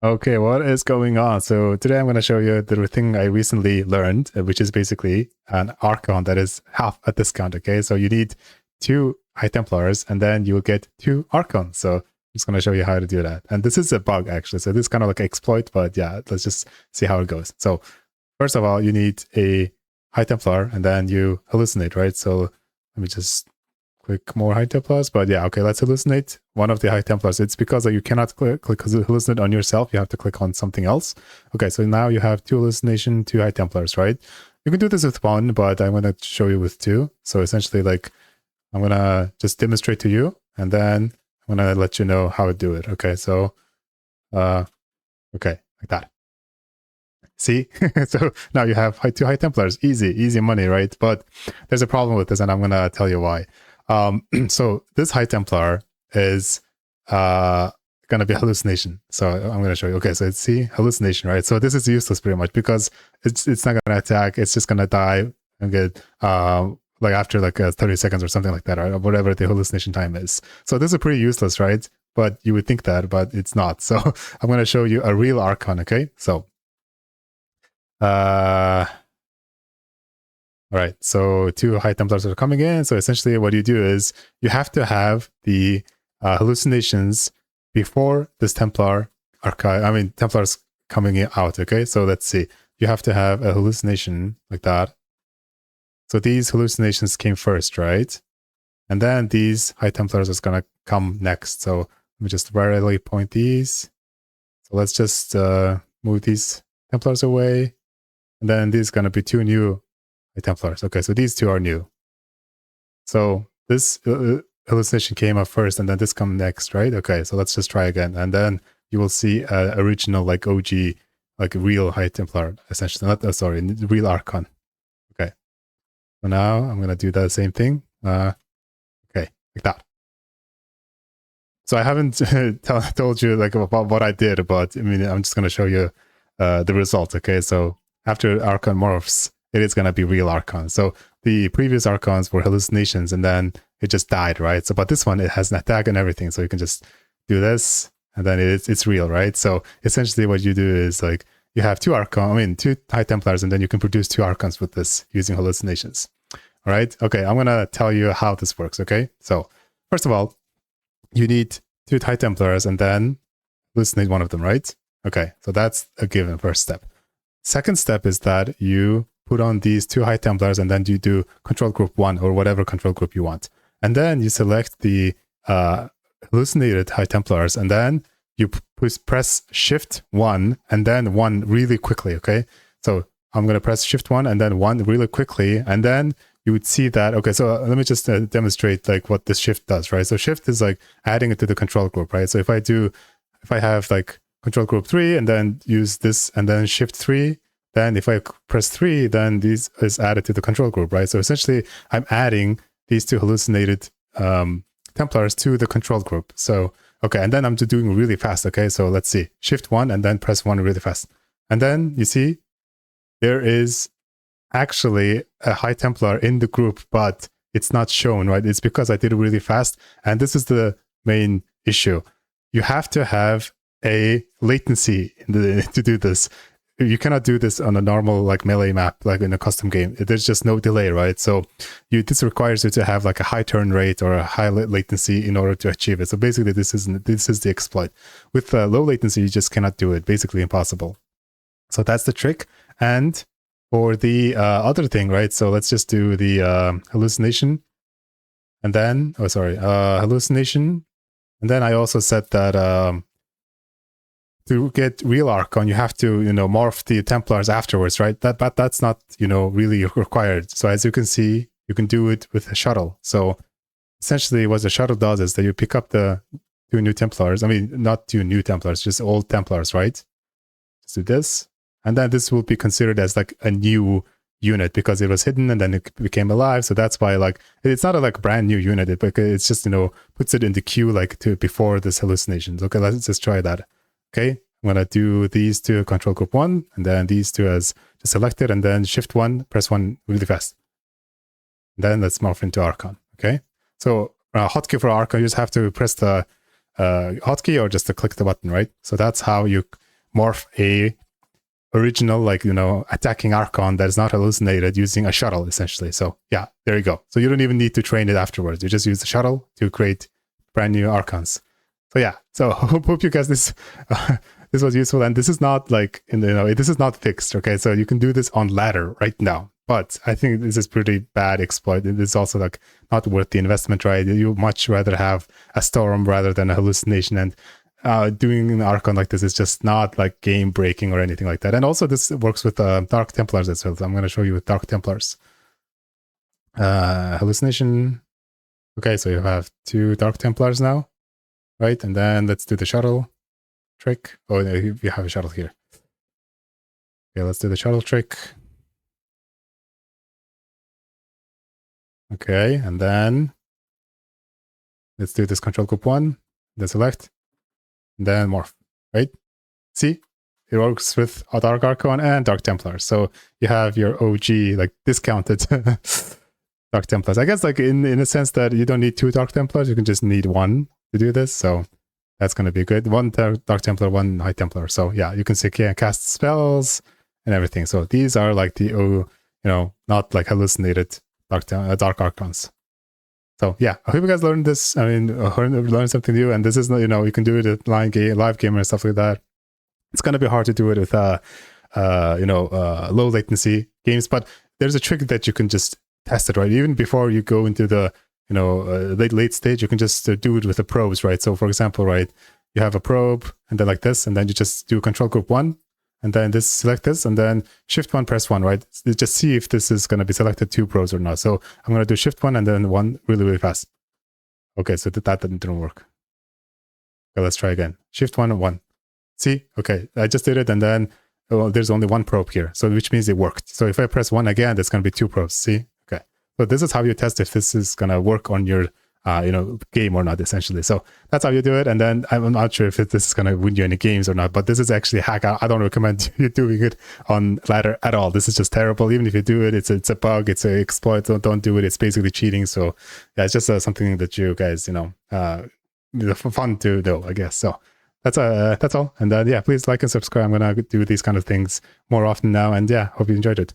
Okay, what is going on? So today I'm going to show you the thing I recently learned, which is basically an Archon that is half a discount. Okay, so you need 2 High Templars and then you will get 2 Archons. So I'm just going to show you how to do that. And this is a bug actually. So this is kind of like an exploit, but yeah, let's just see how it goes. So first of all, you need a High Templar and then you hallucinate, right? So let me just click more High Templars, but yeah, okay, let's hallucinate one of the High Templars. It's because you cannot click hallucinate on yourself. You have to click on something else. Okay, so now you have 2 hallucination, 2 High Templars, right? You can do this with 1, but I'm going to show you with 2. So essentially, like, I'm going to just demonstrate to you, and then I'm going to let you know how to do it. Okay, so, okay, like that. See? So now you have 2 High Templars. Easy money, right? But there's a problem with this, and I'm going to tell you why. So this High Templar is gonna be hallucination. So I'm gonna show you. Okay, so it's hallucination, right? So this is useless pretty much because it's not gonna attack. It's just gonna die and get like after like 30 seconds or something like that, or whatever the hallucination time is. So this is pretty useless, right? But you would think that, but it's not. So I'm gonna show you a real Archon. Okay, so all right, so 2 High Templars are coming in. So essentially what you do is you have to have the hallucinations before this Templar archive. I mean, Templars coming out, okay? So let's see. You have to have a hallucination like that. So these hallucinations came first, right? And then these High Templars is going to come next. So let me just variously point these. So let's just move these Templars away. And then these are going to be 2 new Templars. Okay, so these 2 are new. So this hallucination came up first and then this come next, right? Okay, so let's just try again. And then you will see original like OG, like real High Templar, essentially. Not, sorry, real Archon. Okay, so now I'm going to do the same thing. Okay, like that. So I haven't told you like about what I did, but I mean, I'm just going to show you the results. Okay, so after Archon morphs, it is going to be real Archon. So the previous Archons were hallucinations and then it just died, right? So, but this one, it has an attack and everything. So you can just do this and then it's real, right? So essentially what you do is like, you have 2 Archons, I mean, 2 High Templars, and then you can produce 2 Archons with this using hallucinations. All right. Okay. I'm going to tell you how this works. Okay. So first of all, you need 2 High Templars and then hallucinate one of them, right? Okay. So that's a given first step. Second step is that you put on these 2 High Templars and then you do control group 1 or whatever control group you want. And then you select the hallucinated High Templars and then you press Shift 1 and then 1 really quickly, okay? So I'm going to press Shift 1 and then 1 really quickly and then you would see that, okay, so let me just demonstrate like what this Shift does, right? So Shift is like adding it to the control group, right? So if I have like control group 3 and then use this and then Shift 3, then if I press 3, then this is added to the control group, right? So essentially I'm adding these 2 hallucinated Templars to the control group. So, okay, and then I'm just doing really fast, okay? So let's see, Shift 1 and then press 1 really fast. And then you see there is actually a High Templar in the group, but it's not shown, right? It's because I did it really fast. And this is the main issue. You have to have a latency to do this. You cannot do this on a normal like melee map, like in a custom game. There's just no delay, right? So this requires you to have like a high turn rate or a high latency in order to achieve it. So basically, this is the exploit. With low latency, you just cannot do it. Basically impossible. So that's the trick. And for the other thing, right? So let's just do the hallucination, and then hallucination, and then I also said that. To get real Archon, you have to, morph the Templars afterwards, right? But that's not, really required. So as you can see, you can do it with a shuttle. So essentially what the shuttle does is that you pick up the 2 new Templars. I mean, not 2 new Templars, just old Templars, right? Just do this. And then this will be considered as like a new unit because it was hidden and then it became alive. So that's why like, it's not a like brand new unit. It's just, puts it in the queue like before this hallucinations. Okay, let's just try that. Okay, I'm going to do these 2 control group 1 and then these 2 as just selected and then Shift 1, press 1 really fast. And then let's morph into Archon. Okay, so hotkey for Archon, you just have to press the hotkey or just to click the button, right? So that's how you morph a original, like, you know, attacking Archon that is not hallucinated using a shuttle, essentially. So yeah, there you go. So you don't even need to train it afterwards. You just use the shuttle to create brand new Archons. So yeah, so hope you guys this this was useful. And this is not like, you know, this is not fixed. Okay, so you can do this on ladder right now. But I think this is pretty bad exploit. It is also like not worth the investment, right? You much rather have a storm rather than a hallucination. And doing an Archon like this is just not like game breaking or anything like that. And also this works with Dark Templars as well. So I'm going to show you with Dark Templars. Hallucination. Okay, so you have 2 Dark Templars now, right? And then let's do the shuttle trick. Oh, no, you have a shuttle here. Okay, let's do the shuttle trick. Okay, and then let's do this control group 1, then select, and then morph, right? See, it works with a Dark Archon and Dark Templars. So you have your OG, like, discounted Dark Templars. I guess, like, in a sense that you don't need 2 Dark Templars, you can just need 1 to do this. So that's going to be good. 1 Dark Templar, 1 High Templar. So yeah, you can cast spells and everything. So these are like the, you know, not like hallucinated Dark Archons. So yeah, I hope you guys learned this. I mean, learned something new. And this is, you know, you can do it at live gamer and stuff like that. It's going to be hard to do it with, you know, low latency games. But there's a trick that you can just test it, right? Even before you go into the, you know, late stage, you can just do it with the probes, right? So for example, right, you have a probe and then like this, and then you just do control group 1. And then select this, and then shift 1, press 1, right? Just see if this is going to be selected 2 probes or not. So I'm going to do shift 1 and then 1 really, really fast. Okay, so that didn't work. Okay, let's try again. Shift 1 and 1. See? Okay, I just did it, and then there's only 1 probe here, so which means it worked. So if I press 1 again, that's going to be 2 probes. See? Okay. So this is how you test if this is going to work on your you know, game or not, essentially. So that's how you do it. And then I'm not sure if this is going to win you any games or not, but this is actually a hack. I don't recommend you doing it on ladder at all. This is just terrible. Even if you do it, it's a bug, it's an exploit. Don't do it. It's basically cheating. So yeah, it's just something that you guys, you know, fun to do, I guess. So that's all. And yeah, please like and subscribe. I'm going to do these kind of things more often now. And yeah, hope you enjoyed it.